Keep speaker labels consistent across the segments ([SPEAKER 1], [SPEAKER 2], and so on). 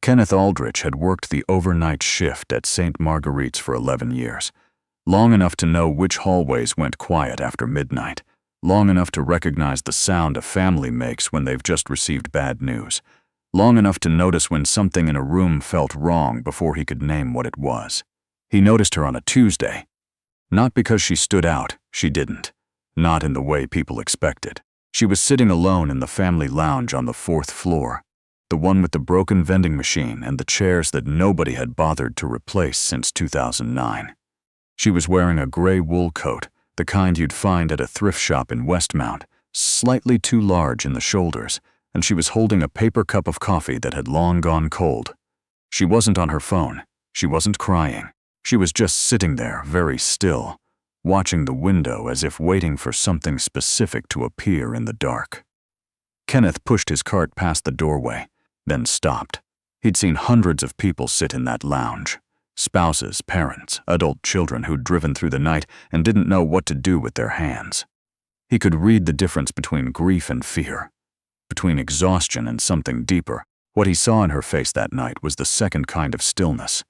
[SPEAKER 1] Kenneth Aldrich had worked the overnight shift at St. Marguerite's for 11 years, long enough to know which hallways went quiet after midnight, long enough to recognize the sound a family makes when they've just received bad news, long enough to notice when something in a room felt wrong before he could name what it was. He noticed her on a Tuesday. Not because she stood out, she didn't. Not in the way people expected. She was sitting alone in the family lounge on the 4th floor, the one with the broken vending machine and the chairs that nobody had bothered to replace since 2009. She was wearing a gray wool coat, the kind you'd find at a thrift shop in Westmount, slightly too large in the shoulders, and she was holding a paper cup of coffee that had long gone cold. She wasn't on her phone. She wasn't crying. She was just sitting there, very still, watching the window as if waiting for something specific to appear in the dark. Kenneth pushed his cart past the doorway, then stopped. He'd seen hundreds of people sit in that lounge. Spouses, parents, adult children who'd driven through the night and didn't know what to do with their hands. He could read the difference between grief and fear, between exhaustion and something deeper. What he saw in her face that night was the second kind of stillness.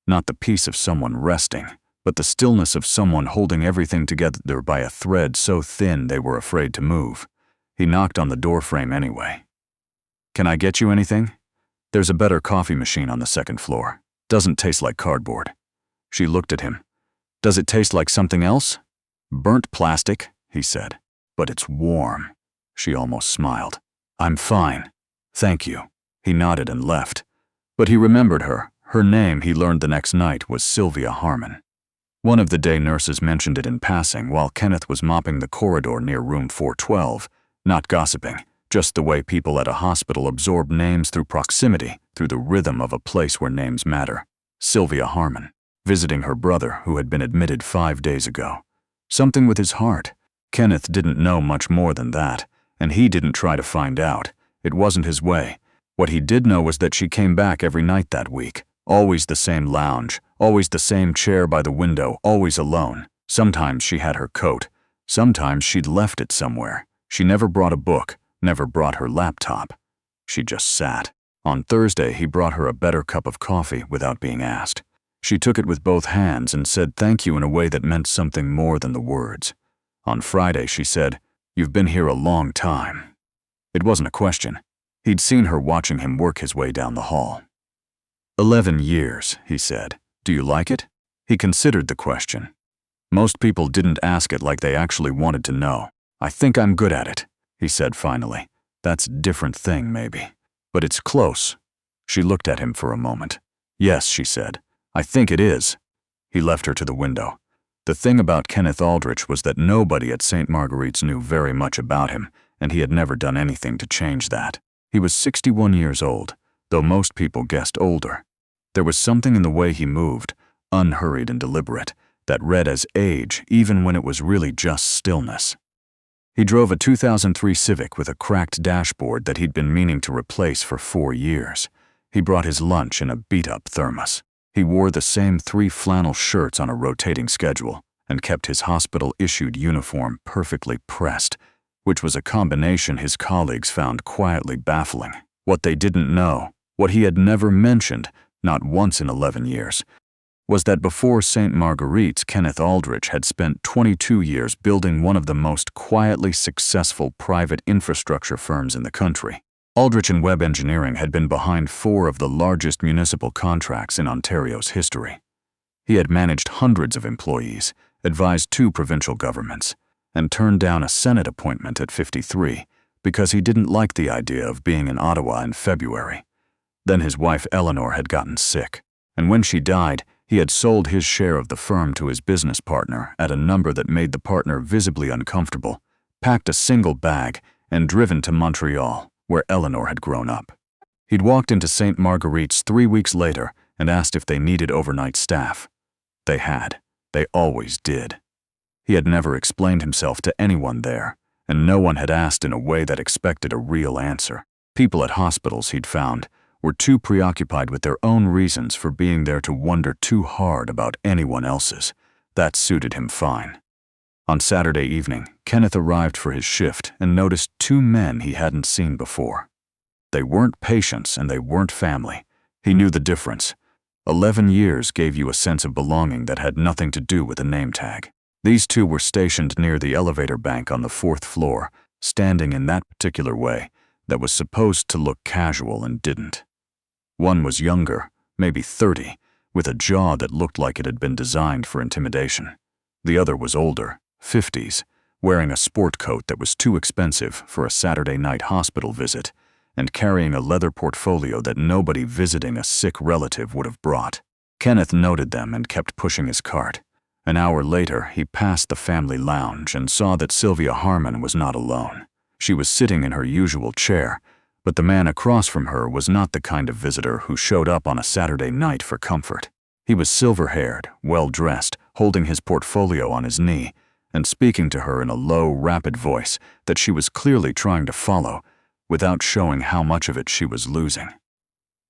[SPEAKER 1] Not the peace of someone resting, but the stillness of someone holding everything together by a thread so thin they were afraid to move. He knocked on the doorframe anyway. "Can I get you anything? There's a better coffee machine on the 2nd floor. Doesn't taste like cardboard." She looked at him. "Does it taste like something else?" "Burnt plastic," he said. "But it's warm." She almost smiled. "I'm fine. Thank you." He nodded and left. But he remembered her. Her name, he learned the next night, was Sylvia Harmon. One of the day nurses mentioned it in passing while Kenneth was mopping the corridor near room 412, not gossiping, just the way people at a hospital absorb names through proximity, through the rhythm of a place where names matter. Sylvia Harmon, visiting her brother who had been admitted 5 days ago. Something with his heart. Kenneth didn't know much more than that, and he didn't try to find out. It wasn't his way. What he did know was that she came back every night that week. Always the same lounge, always the same chair by the window, always alone. Sometimes she had her coat. Sometimes she'd left it somewhere. She never brought a book, never brought her laptop. She just sat. On Thursday, he brought her a better cup of coffee without being asked. She took it with both hands and said thank you in a way that meant something more than the words. On Friday, she said, "You've been here a long time." It wasn't a question. He'd seen her watching him work his way down the hall. 11 years, he said. "Do you like it?" He considered the question. Most people didn't ask it like they actually wanted to know. "I think I'm good at it," he said finally. "That's a different thing, maybe. But it's close." She looked at him for a moment. "Yes," she said. "I think it is." He left her to the window. The thing about Kenneth Aldrich was that nobody at St. Marguerite's knew very much about him, and he had never done anything to change that. He was 61 years old, though most people guessed older. There was something in the way he moved, unhurried and deliberate, that read as age even when it was really just stillness. He drove a 2003 Civic with a cracked dashboard that he'd been meaning to replace for 4 years. He brought his lunch in a beat-up thermos. He wore the same 3 flannel shirts on a rotating schedule and kept his hospital-issued uniform perfectly pressed, which was a combination his colleagues found quietly baffling. What they didn't know, what he had never mentioned, not once in 11 years, was that before St. Marguerite's, Kenneth Aldrich had spent 22 years building one of the most quietly successful private infrastructure firms in the country. Aldrich and Webb Engineering had been behind 4 of the largest municipal contracts in Ontario's history. He had managed hundreds of employees, advised 2 provincial governments, and turned down a Senate appointment at 53 because he didn't like the idea of being in Ottawa in February. Then his wife Eleanor had gotten sick, and when she died, he had sold his share of the firm to his business partner at a number that made the partner visibly uncomfortable, packed a single bag, and driven to Montreal, where Eleanor had grown up. He'd walked into St. Marguerite's 3 weeks later and asked if they needed overnight staff. They had. They always did. He had never explained himself to anyone there, and no one had asked in a way that expected a real answer. People at hospitals, he'd found, were too preoccupied with their own reasons for being there to wonder too hard about anyone else's. That suited him fine. On Saturday evening, Kenneth arrived for his shift and noticed 2 men he hadn't seen before. They weren't patients and they weren't family. He knew the difference. 11 years gave you a sense of belonging that had nothing to do with a name tag. These two were stationed near the elevator bank on the 4th floor, standing in that particular way that was supposed to look casual and didn't. One was younger, maybe 30, with a jaw that looked like it had been designed for intimidation. The other was older, 50s, wearing a sport coat that was too expensive for a Saturday night hospital visit, and carrying a leather portfolio that nobody visiting a sick relative would have brought. Kenneth noted them and kept pushing his cart. An hour later, he passed the family lounge and saw that Sylvia Harmon was not alone. She was sitting in her usual chair, but the man across from her was not the kind of visitor who showed up on a Saturday night for comfort. He was silver-haired, well-dressed, holding his portfolio on his knee, and speaking to her in a low, rapid voice that she was clearly trying to follow, without showing how much of it she was losing.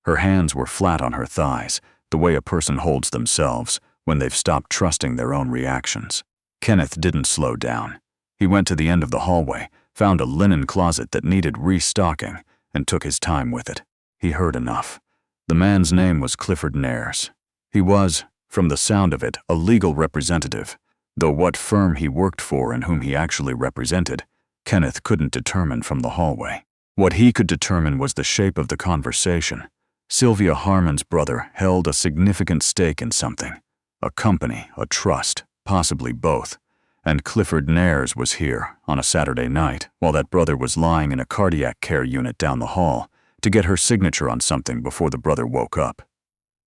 [SPEAKER 1] Her hands were flat on her thighs, the way a person holds themselves when they've stopped trusting their own reactions. Kenneth didn't slow down. He went to the end of the hallway, found a linen closet that needed restocking, and took his time with it. He heard enough. The man's name was Clifford Nares. He was, from the sound of it, a legal representative, though what firm he worked for and whom he actually represented, Kenneth couldn't determine from the hallway. What he could determine was the shape of the conversation. Sylvia Harmon's brother held a significant stake in something. A company, a trust, possibly both. And Clifford Nares was here, on a Saturday night, while that brother was lying in a cardiac care unit down the hall, to get her signature on something before the brother woke up.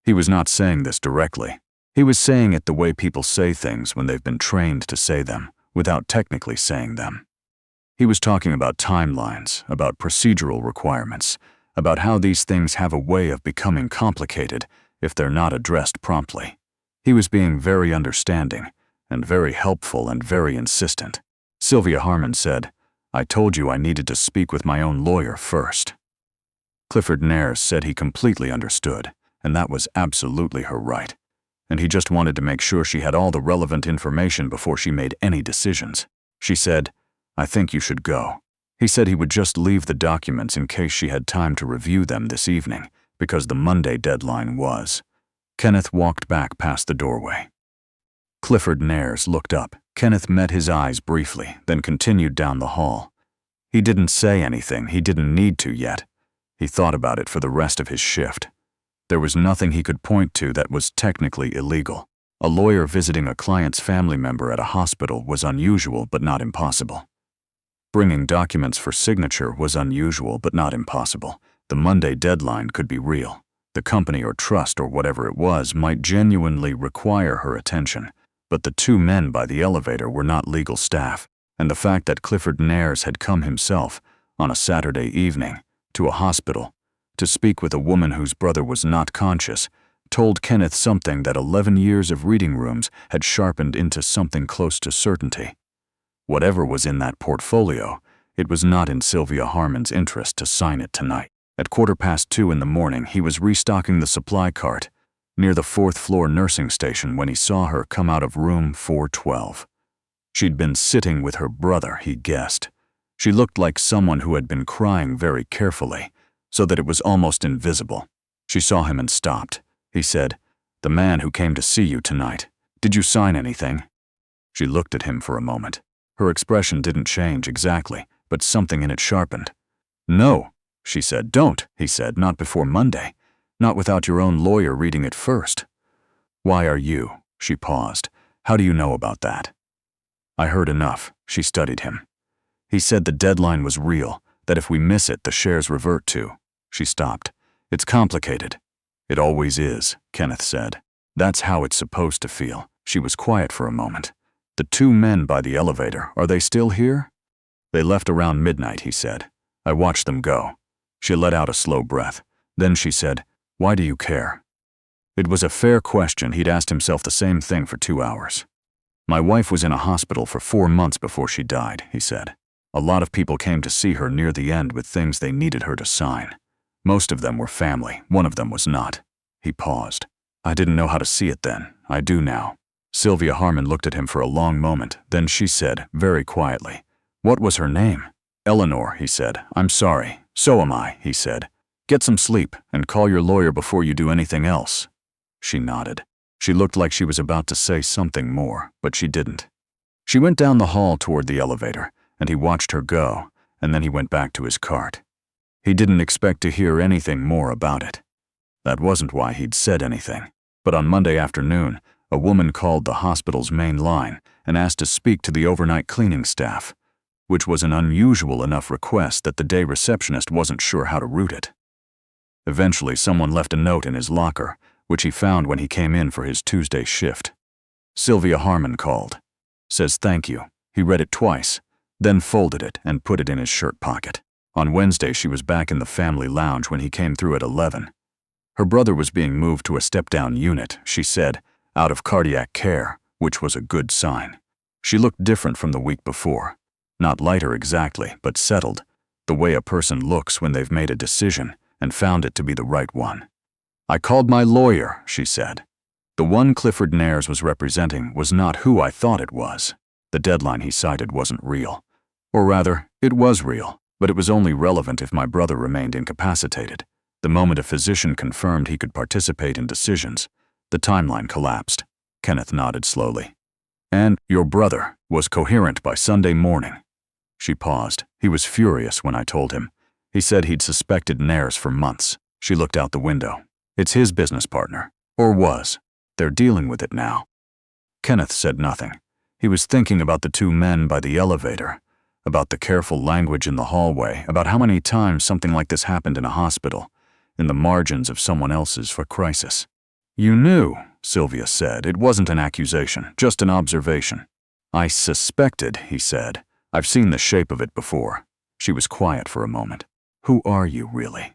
[SPEAKER 1] He was not saying this directly. He was saying it the way people say things when they've been trained to say them, without technically saying them. He was talking about timelines, about procedural requirements, about how these things have a way of becoming complicated if they're not addressed promptly. He was being very understanding, and very helpful and very insistent. Sylvia Harmon said, "I told you I needed to speak with my own lawyer first." Clifford Nares said he completely understood, and that was absolutely her right. And he just wanted to make sure she had all the relevant information before she made any decisions. She said, "I think you should go." He said he would just leave the documents in case she had time to review them this evening, because the Monday deadline was. Kenneth walked back past the doorway. Clifford Nares looked up. Kenneth met his eyes briefly, then continued down the hall. He didn't say anything. He didn't need to yet. He thought about it for the rest of his shift. There was nothing he could point to that was technically illegal. A lawyer visiting a client's family member at a hospital was unusual but not impossible. Bringing documents for signature was unusual but not impossible. The Monday deadline could be real. The company or trust or whatever it was might genuinely require her attention, but the two men by the elevator were not legal staff, and the fact that Clifford Nares had come himself, on a Saturday evening, to a hospital, to speak with a woman whose brother was not conscious, told Kenneth something that 11 years of reading rooms had sharpened into something close to certainty. Whatever was in that portfolio, it was not in Sylvia Harmon's interest to sign it tonight. At 2:15 in the morning, he was restocking the supply cart near the 4th floor nursing station when he saw her come out of room 412. She'd been sitting with her brother, he guessed. She looked like someone who had been crying very carefully, so that it was almost invisible. She saw him and stopped. He said, "The man who came to see you tonight. Did you sign anything?" She looked at him for a moment. Her expression didn't change exactly, but something in it sharpened. "No," she said. "Don't," he said, "not before Monday. Not without your own lawyer reading it first." "Why are you?" She paused. "How do you know about that?" "I heard enough." She studied him. "He said the deadline was real, that if we miss it, the shares revert to." She stopped. "It's complicated." "It always is," Kenneth said. "That's how it's supposed to feel." She was quiet for a moment. "The two men by the elevator, are they still here?" "They left around midnight," he said. "I watched them go." She let out a slow breath. Then she said, "Why do you care?" It was a fair question. He'd asked himself the same thing for 2 hours. "My wife was in a hospital for 4 months before she died," he said. "A lot of people came to see her near the end with things they needed her to sign. Most of them were family. One of them was not." He paused. "I didn't know how to see it then. I do now." Sylvia Harmon looked at him for a long moment. Then she said, very quietly, "What was her name?" "Eleanor," he said. "I'm sorry." "So am I," he said. Get some sleep and call your lawyer before you do anything else." She nodded. She looked like she was about to say something more, but she didn't. She went down the hall toward the elevator, and he watched her go, and then he went back to his cart. He didn't expect to hear anything more about it. That wasn't why he'd said anything. But on Monday afternoon, a woman called the hospital's main line and asked to speak to the overnight cleaning staff, which was an unusual enough request that the day receptionist wasn't sure how to route it. Eventually, someone left a note in his locker, which he found when he came in for his Tuesday shift. Sylvia Harmon called. Says thank you. He read it twice, then folded it and put it in his shirt pocket. On Wednesday, she was back in the family lounge when he came through at 11. Her brother was being moved to a step-down unit, she said, out of cardiac care, which was a good sign. She looked different from the week before. Not lighter exactly, but settled, the way a person looks when they've made a decision and found it to be the right one. "I called my lawyer," she said. "The one Clifford Nares was representing was not who I thought it was. The deadline he cited wasn't real. Or rather, it was real, but it was only relevant if my brother remained incapacitated. The moment a physician confirmed he could participate in decisions, the timeline collapsed." Kenneth nodded slowly. "And your brother was coherent by Sunday morning." She paused. He was furious when I told him. He said he'd suspected Nares for months. She looked out the window. "It's his business partner. Or was. They're dealing with it now." Kenneth said nothing. He was thinking about the two men by the elevator, about the careful language in the hallway, about how many times something like this happened in a hospital, in the margins of someone else's crisis. "You knew," Sylvia said. "It wasn't an accusation, just an observation." "I suspected," he said. "I've seen the shape of it before." She was quiet for a moment. "Who are you, really?"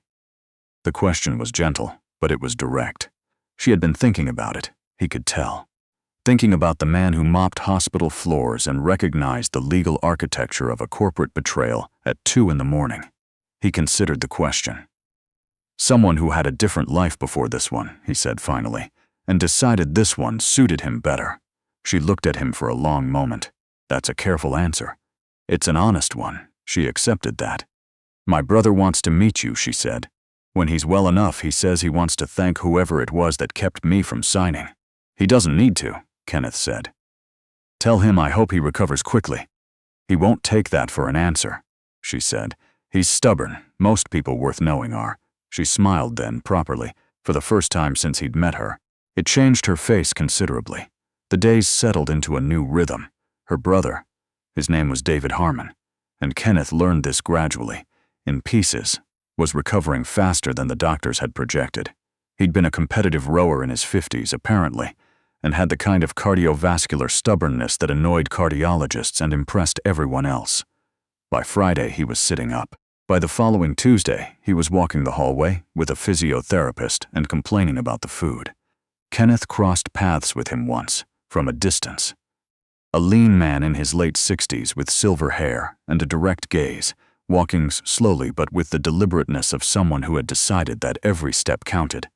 [SPEAKER 1] The question was gentle, but it was direct. She had been thinking about it, he could tell. Thinking about the man who mopped hospital floors and recognized the legal architecture of a corporate betrayal at 2 in the morning. He considered the question. "Someone who had a different life before this one," he said finally, "and decided this one suited him better." She looked at him for a long moment. "That's a careful answer." "It's an honest one." She accepted that. "My brother wants to meet you," she said. "When he's well enough, he says he wants to thank whoever it was that kept me from signing." "He doesn't need to," Kenneth said. "Tell him I hope he recovers quickly." "He won't take that for an answer," she said. "He's stubborn. Most people worth knowing are." She smiled then, properly, for the first time since he'd met her. It changed her face considerably. The days settled into a new rhythm. Her brother, his name was David Harmon, and Kenneth learned this gradually, in pieces, was recovering faster than the doctors had projected. He'd been a competitive rower in his 50s, apparently, and had the kind of cardiovascular stubbornness that annoyed cardiologists and impressed everyone else. By Friday, he was sitting up. By the following Tuesday, he was walking the hallway with a physiotherapist and complaining about the food. Kenneth crossed paths with him once, from a distance. A lean man in his late 60s with silver hair and a direct gaze, walking slowly but with the deliberateness of someone who had decided that every step counted.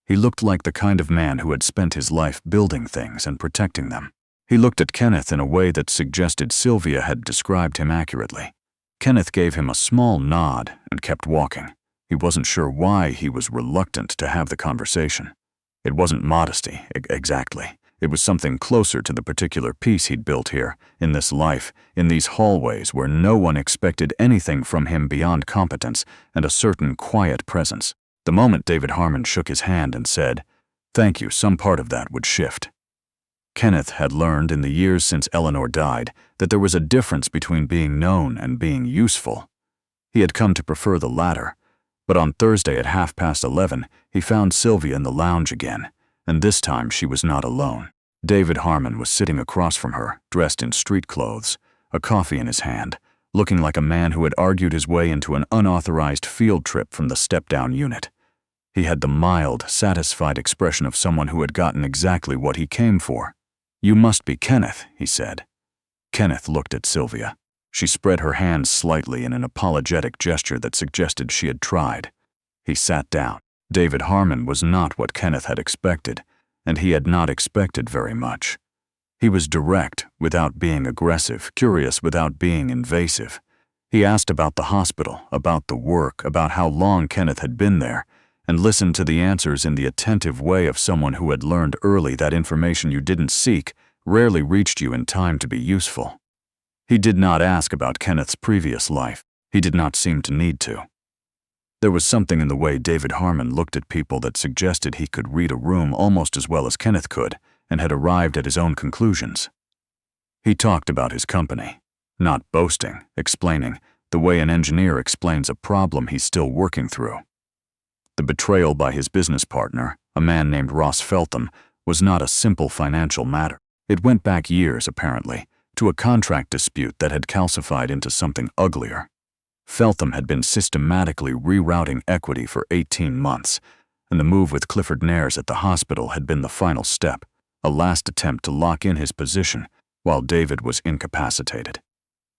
[SPEAKER 1] He looked like the kind of man who had spent his life building things and protecting them. He looked at Kenneth in a way that suggested Sylvia had described him accurately. Kenneth gave him a small nod and kept walking. He wasn't sure why he was reluctant to have the conversation. It wasn't modesty, exactly. It was something closer to the particular peace he'd built here, in this life, in these hallways where no one expected anything from him beyond competence and a certain quiet presence. The moment David Harmon shook his hand and said, "Thank you," some part of that would shift. Kenneth had learned in the years since Eleanor died that there was a difference between being known and being useful. He had come to prefer the latter, but on Thursday at 11:30, he found Sylvia in the lounge again, and this time she was not alone. David Harmon was sitting across from her, dressed in street clothes, a coffee in his hand, looking like a man who had argued his way into an unauthorized field trip from the step-down unit. He had the mild, satisfied expression of someone who had gotten exactly what he came for. "You must be Kenneth," he said. Kenneth looked at Sylvia. She spread her hands slightly in an apologetic gesture that suggested she had tried. He sat down. David Harmon was not what Kenneth had expected, and he had not expected very much. He was direct without being aggressive, curious without being invasive. He asked about the hospital, about the work, about how long Kenneth had been there, and listened to the answers in the attentive way of someone who had learned early that information you didn't seek rarely reached you in time to be useful. He did not ask about Kenneth's previous life. He did not seem to need to. There was something in the way David Harmon looked at people that suggested he could read a room almost as well as Kenneth could, and had arrived at his own conclusions. He talked about his company, not boasting, explaining, the way an engineer explains a problem he's still working through. The betrayal by his business partner, a man named Ross Feltham, was not a simple financial matter. It went back years, apparently, to a contract dispute that had calcified into something uglier. Feltham had been systematically rerouting equity for 18 months, and the move with Clifford Nares at the hospital had been the final step, a last attempt to lock in his position while David was incapacitated.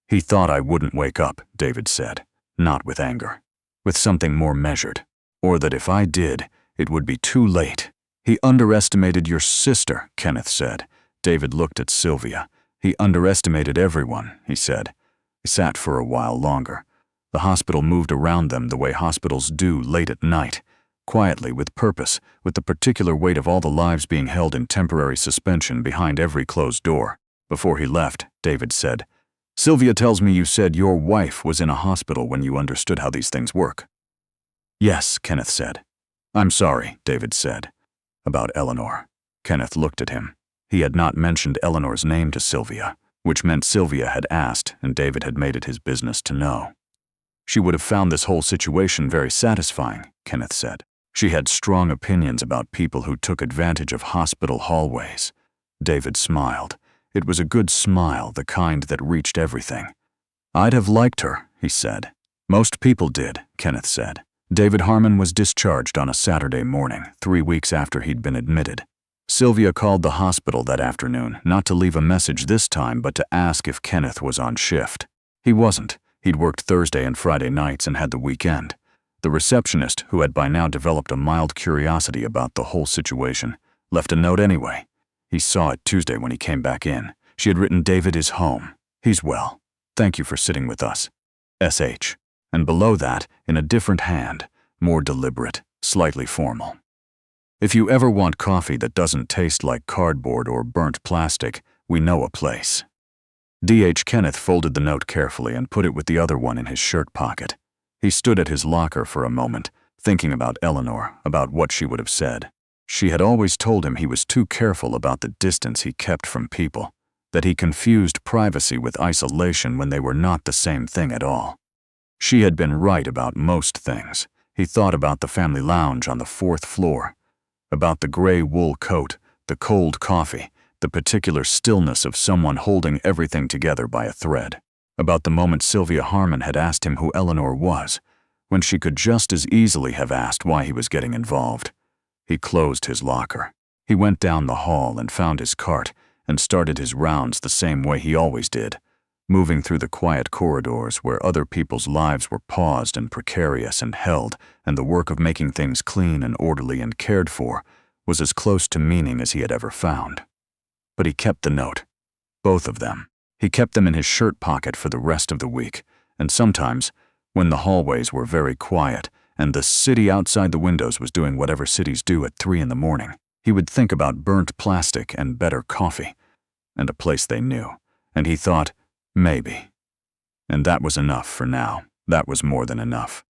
[SPEAKER 1] He thought I wouldn't wake up, David said, not with anger, with something more measured, or that if I did, it would be too late. He underestimated your sister, Kenneth said. David looked at Sylvia. He underestimated everyone, he said. He sat for a while longer. The hospital moved around them the way hospitals do late at night, quietly, with purpose, with the particular weight of all the lives being held in temporary suspension behind every closed door. Before he left, David said, "Sylvia tells me you said your wife was in a hospital when you understood how these things work." "Yes," Kenneth said. "I'm sorry," David said. "About Eleanor." Kenneth looked at him. He had not mentioned Eleanor's name to Sylvia, which meant Sylvia had asked, and David had made it his business to know. "She would have found this whole situation very satisfying," Kenneth said. "She had strong opinions about people who took advantage of hospital hallways." David smiled. It was a good smile, the kind that reached everything. "I'd have liked her," he said. "Most people did," Kenneth said. David Harmon was discharged on a Saturday morning, 3 weeks after he'd been admitted. Sylvia called the hospital that afternoon, not to leave a message this time, but to ask if Kenneth was on shift. He wasn't. He'd worked Thursday and Friday nights and had the weekend. The receptionist, who had by now developed a mild curiosity about the whole situation, left a note anyway. He saw it Tuesday when he came back in. She had written, "David is home. He's well. Thank you for sitting with us. S.H." And below that, in a different hand, more deliberate, slightly formal. "If you ever want coffee that doesn't taste like cardboard or burnt plastic, we know a place." D.H. Kenneth folded the note carefully and put it with the other one in his shirt pocket. He stood at his locker for a moment, thinking about Eleanor, about what she would have said. She had always told him he was too careful about the distance he kept from people, that he confused privacy with isolation when they were not the same thing at all. She had been right about most things. He thought about the family lounge on the 4th floor, about the gray wool coat, the cold coffee, the particular stillness of someone holding everything together by a thread, about the moment Sylvia Harmon had asked him who Eleanor was, when she could just as easily have asked why he was getting involved. He closed his locker. He went down the hall and found his cart and started his rounds the same way he always did, moving through the quiet corridors where other people's lives were paused and precarious and held, and the work of making things clean and orderly and cared for was as close to meaning as he had ever found. But he kept the note. Both of them. He kept them in his shirt pocket for the rest of the week, and sometimes, when the hallways were very quiet and the city outside the windows was doing whatever cities do at 3 in the morning, he would think about burnt plastic and better coffee, and a place they knew, and he thought, maybe. And that was enough for now. That was more than enough.